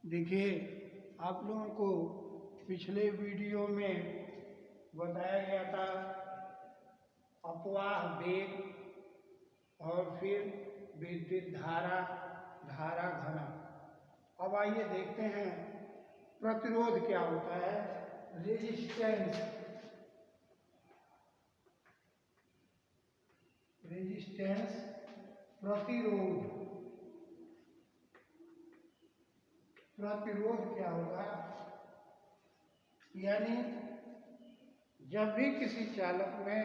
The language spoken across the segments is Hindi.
देखिए, आप लोगों को पिछले वीडियो में बताया गया था अपवाह वेग और फिर विद्युत धारा, धारा घनत्व। अब आइए देखते हैं प्रतिरोध क्या होता है। रेजिस्टेंस, रेजिस्टेंस प्रतिरोध, प्रतिरोध क्या होगा, यानी जब भी किसी चालक में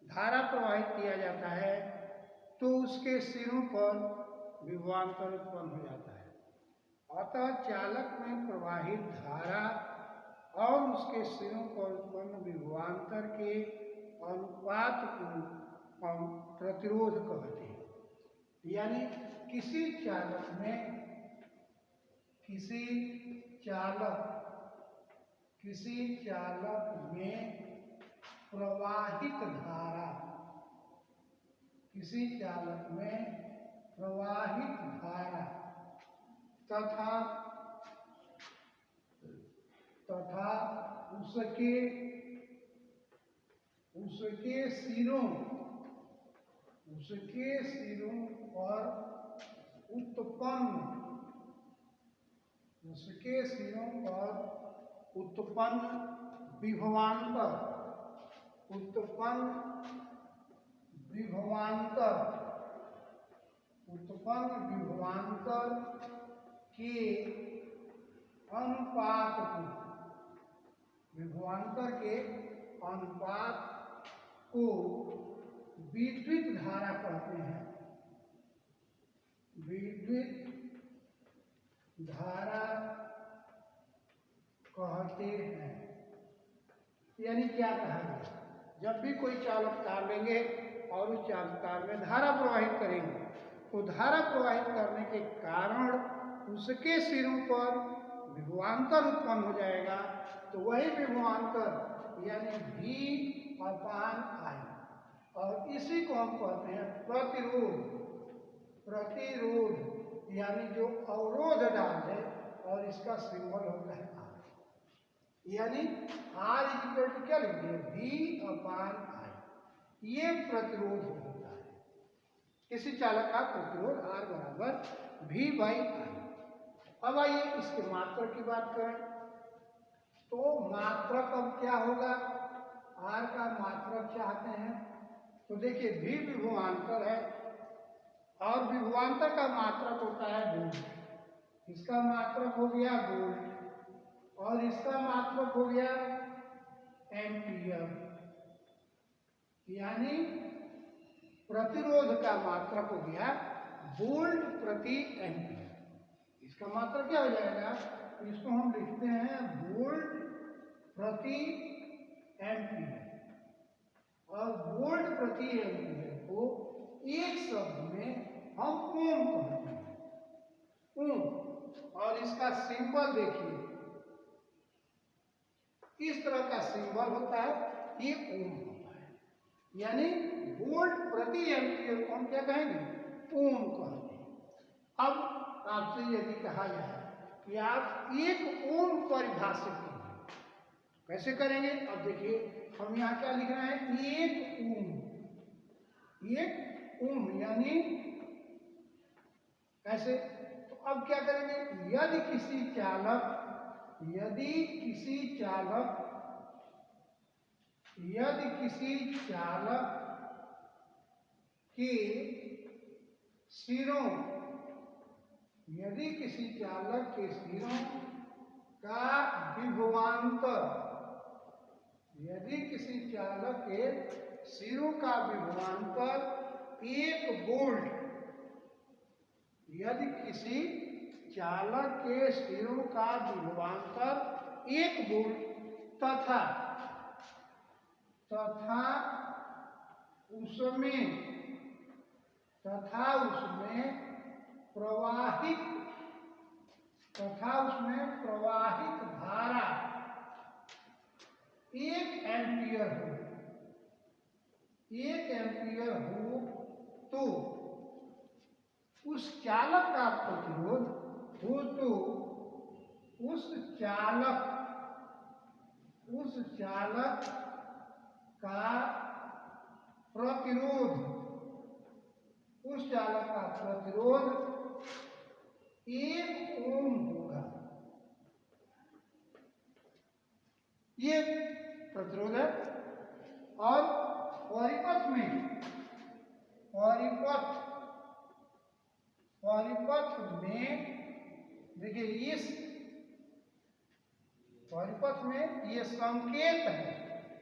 धारा प्रवाहित किया जाता है तो उसके सिरों पर विभवांतर उत्पन्न हो जाता है। अतः चालक में प्रवाहित धारा और उसके सिरों पर उत्पन्न विभवांतर के अनुपात को हम प्रतिरोध कहते हैं। यानी किसी चालक में प्रवाहित धारा, किसी चालक में प्रवाहित धारा तथा उसके सिरों पर उत्पन्न विभवांतर के अनुपात को विद्युत धारा कहते हैं। विद्युत धारा कहते हैं। यानी क्या कहा गया, जब भी कोई चालक तार लेंगे और उस चालक तार में धारा प्रवाहित करेंगे तो धारा प्रवाहित करने के कारण उसके सिरों पर विभवांतर उत्पन्न हो जाएगा। तो वही विभवांतर यानी V/I, और इसी को हम कहते हैं प्रतिरोध। प्रतिरोध यानी जो अवरोध डाल है, और इसका सिंबल होता है R। यानी R इक्वल टू क्या लिखिए, V/I। ये प्रतिरोध होता है। किसी चालक का प्रतिरोध R बराबर V/I। अब आइए इसके मात्रक की बात करें तो मात्रक अब क्या होगा, R का मात्रक चाहते हैं तो देखिए V विभवांतर है और विभवांतर का मात्रक होता है वोल्ट। इसका मात्रक हो गया वोल्ट और इसका मात्रक हो गया एम्पियर। यानी प्रतिरोध का मात्रक हो गया वोल्ट प्रति एम्पियर। इसका मात्रक क्या हो जाएगा, इसको हम लिखते हैं वोल्ट प्रति एम्पियर। और वोल्ट प्रति एम्पियर को एक शब्द में हम ओम कहते हैं, ओम। और इसका सिंबल देखिए, इस तरह का सिंबल होता है, ये ओम होता है। यानी वोल्ट प्रति एम्पियर को हम क्या कहेंगे, ओम कहते हैं। अब आपसे यदि कहा जाए कि आप एक ओम परिभाषित कीजिए, कैसे करेंगे। अब देखिए हम यहाँ क्या लिख रहे हैं, एक ओम। एक ओम यानी ऐसे। तो अब क्या करेंगे, यदि किसी चालक के सिरों का विभवांतर, यदि किसी चालक के सिरों का विभवांतर 1 वोल्ट, यदि किसी चालक के सिरों का विभवांतर 1 वोल्ट तथा उसमें प्रवाहित धारा 1 एम्पियर हो तो उस चालक का प्रतिरोध हो तो उस चालक का प्रतिरोध, उस चालक का प्रतिरोध 1 ओम होगा। ये प्रतिरोध है। और परिपथ में देखिए, इस परिपथ में ये संकेत है,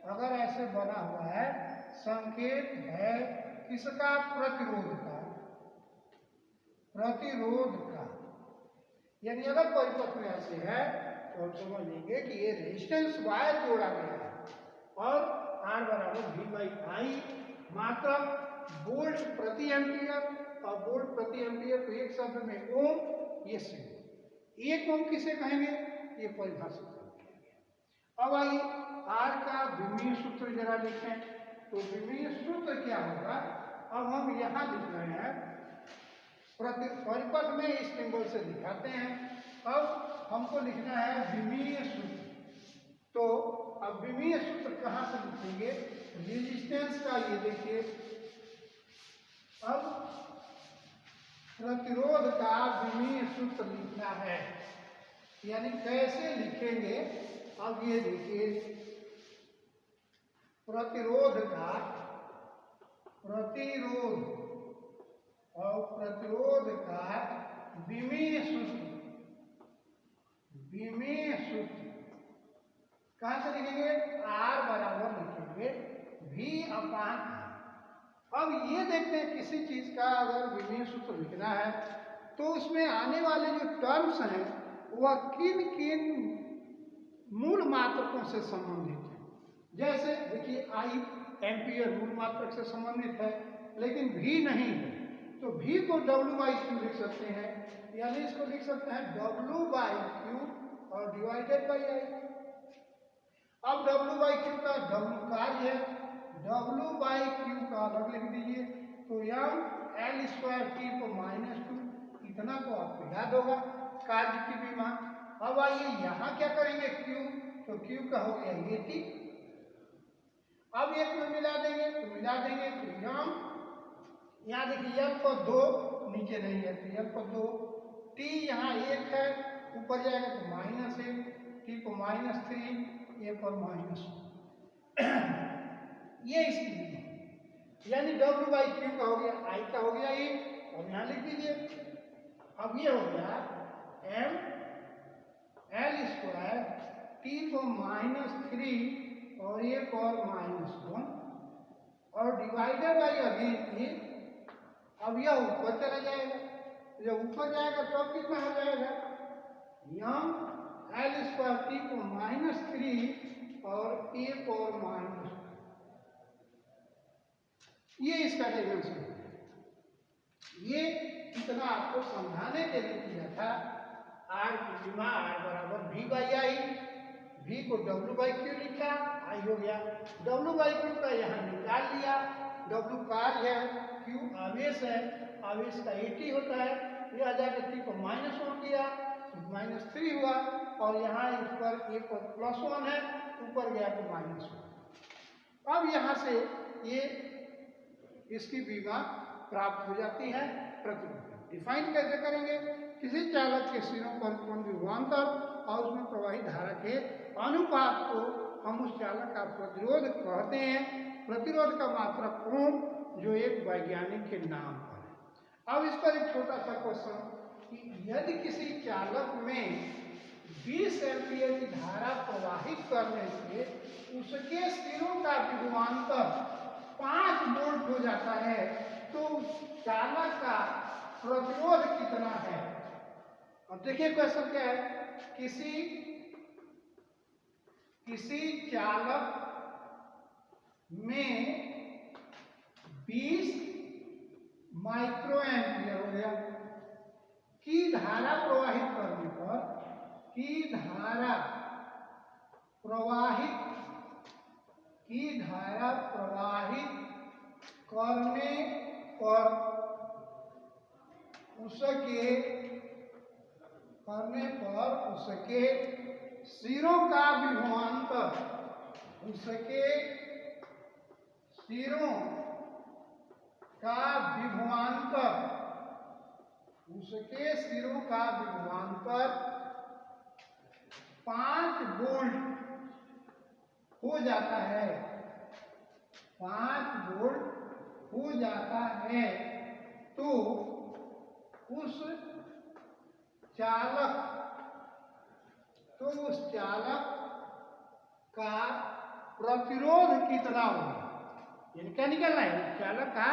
अगर ऐसे बना हुआ है, संकेत है किसका? प्रतिरोध का। यानी अगर परिपथ में ऐसे है तो हम समझ लेंगे कि ये रेजिस्टेंस वायर जोड़ा गया है और R बराबर V/I मात्रक वोल्ट प्रति एम्पियर, और वोल्ट प्रति एम्पियर को एक शब्द में ओम, ये से 1 ओम किसे कहेंगे? ये परिभाषित करेंगे। अब आइए R का विमीय सूत्र जरा लिखें। तो विमीय सूत्र क्या होगा? अब हम यहाँ लिख रहे हैं, परिपथ में इस सिंबल से दिखाते हैं। अब हमको लिखना है विमीय सूत्र। तो अब विमीय सूत्र कहाँ से लिखेंगे? रेजिस्टेंस का, ये देखिए, अब प्रतिरोध का विमीय सूत्र लिखना है, यानी कैसे लिखेंगे? अब ये देखिए, प्रतिरोध का विमीय सूत्र कहां से लिखेंगे? R बराबर लिखेंगे V/I। अब ये देखते हैं, किसी चीज का अगर विमीय सूत्र लिखना है तो उसमें आने वाले जो टर्म्स हैं वह किन किन मूल मात्रकों से संबंधित है। जैसे देखिए, I एम्पियर मूल मात्रक से संबंधित है, लेकिन V नहीं है, तो V को W/Q लिख सकते हैं, यानी इसको लिख सकते हैं W/Q और डिवाइडेड बाई I। अब W/Q का W कार्य है, W/Q का अलग लिख दीजिए, तो mL²T⁻², इतना तो आपको याद होगा कार्य की भी मान। अब आइए यहाँ क्या करेंगे? Q, तो Q का हो गया AT। अब एक में मिला देंगे, तो यहाँ देखिए L पर 2 नीचे नहीं है, तो L पर 2, T यहाँ 1 है, ऊपर जाएगा तो -1, T को -3, A पर -1। ये इसकी है, यानी W/Q का हो गया, I का हो गया 1। अब यहाँ लिख दीजिए। अब ये हो गया mL²T को -3 और A पर -1 और डिवाइडेड बाई अगेन ये। अब यह ऊपर चला जाएगा, जब ऊपर जाएगा तो अब कितना हो जाएगा? mL²T को -3 और A पर -1। ये इसका डेरिवेशन है। ये इतना आपको समझाने के लिए किया था। R की सीमा R बराबर V/I, V को W/Q लिखा, I हो गया W/Q का यहाँ निकाल लिया। W कार्य है, Q आवेश है, आवेश का AT होता है, यह जाकर T को -1 किया, -3 हुआ, और यहाँ इस पर A पर +1 है, ऊपर गया तो -1। अब यहाँ से ये इसकी विमा प्राप्त हो जाती है। प्रतिरोध डिफाइन कैसे करेंगे? किसी चालक के सिरों पर उत्पन्न विभवांतर और उसमें प्रवाहित धारा के अनुपात को हम उस चालक का प्रतिरोध कहते हैं। प्रतिरोध का मात्रक ओम, जो एक वैज्ञानिक के नाम पर है। अब इस पर एक छोटा सा क्वेश्चन कि यदि किसी चालक में 20 एम्पीयर की धारा प्रवाहित करने से उसके सिरों का विभवांतर 5 वोल्ट हो जाता है, तो चालक का प्रतिरोध कितना है? अब देखिए क्वेश्चन क्या है। किसी चालक में 20 माइक्रो एम्पियर हो गया की धारा प्रवाहित करने पर, करने पर उसके करने पर उसके सिरों का विभवांतर, उसके सिरों का विभवांतर, उसके सिरों का विभवांतर 5 वोल्ट हो जाता है, 5 वोल्ट हो जाता है, तो उस चालक का प्रतिरोध कितना होगा, यानी क्या निकलना है, उस चालक का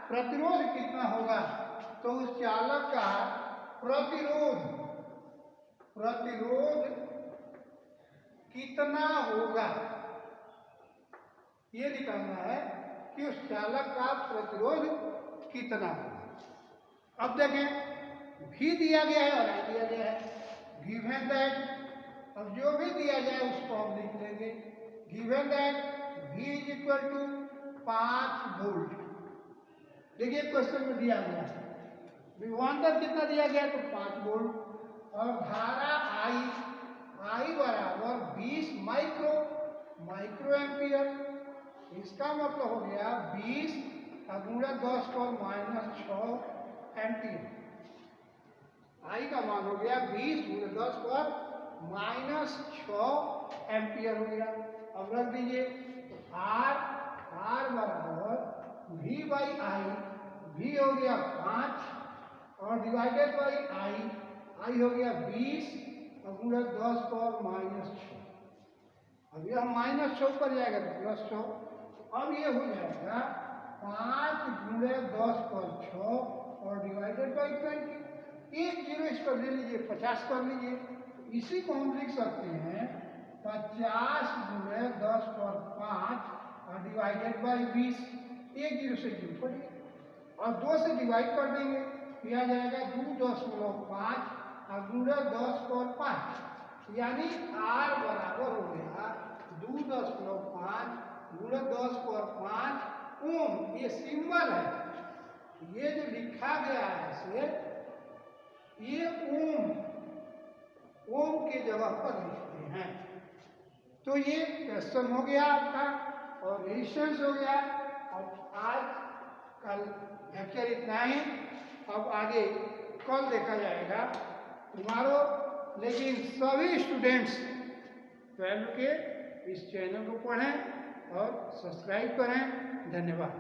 प्रतिरोध कितना होगा। तो उस चालक का प्रतिरोध कितना होगा, ये निकालना है कि उस चालक का प्रतिरोध कितना होगा। अब देखें, भी दिया गया है और आई दिया गया है, गिवन दैट, अब जो भी दिया जाए उसको हम लिख लेंगे। Given that V is equal to 5 volt. देखिए क्वेश्चन में दिया गया है विभवांतर कितना दिया गया, तो 5 वोल्ट, और धारा I बराबर 20 माइक्रो एम्पियर। इसका मतलब हो गया 20 का गुणा 10 पर -6 एम्पियर। I का मान हो गया 20 गुणा 10 पर -6 एम्पियर हो गया। अब रख दीजिए, तो R बराबर V बाई आई, V हो गया 5 और डिवाइडेड बाई I हो गया 20 और गुणा 10 पर -6। अब यह -6 पर जाएगा तो +6, अब ये हो जाएगा 5 गुणा 10 पर 6 और डिवाइडेड बाई 20। एक जीरो इस पर ले लीजिए, 50 कर लीजिए, इसी को हम लिख सकते हैं 50 गुणा 10 पर 5 और डिवाइडेड बाई 20। एक जीरो से जीरो पड़ेगा और 2 से डिवाइड कर देंगे, किया जाएगा 2.5 और गुणा 10 पर 5, यानी R बराबर हो गया 2.5 गुणा 10 पर 5 ओम। ये सिंबल है, ये जो लिखा गया है इसे, ये ओम के जगह पर लिखते हैं। तो ये क्वेश्चन हो गया आपका और रेजिस्टेंस हो गया। और आज कल लेक्चर इतना ही, अब आगे कल देखा जाएगा तुम्हारो। लेकिन सभी स्टूडेंट्स 12 के इस चैनल को पढ़ें और सब्सक्राइब करें। धन्यवाद।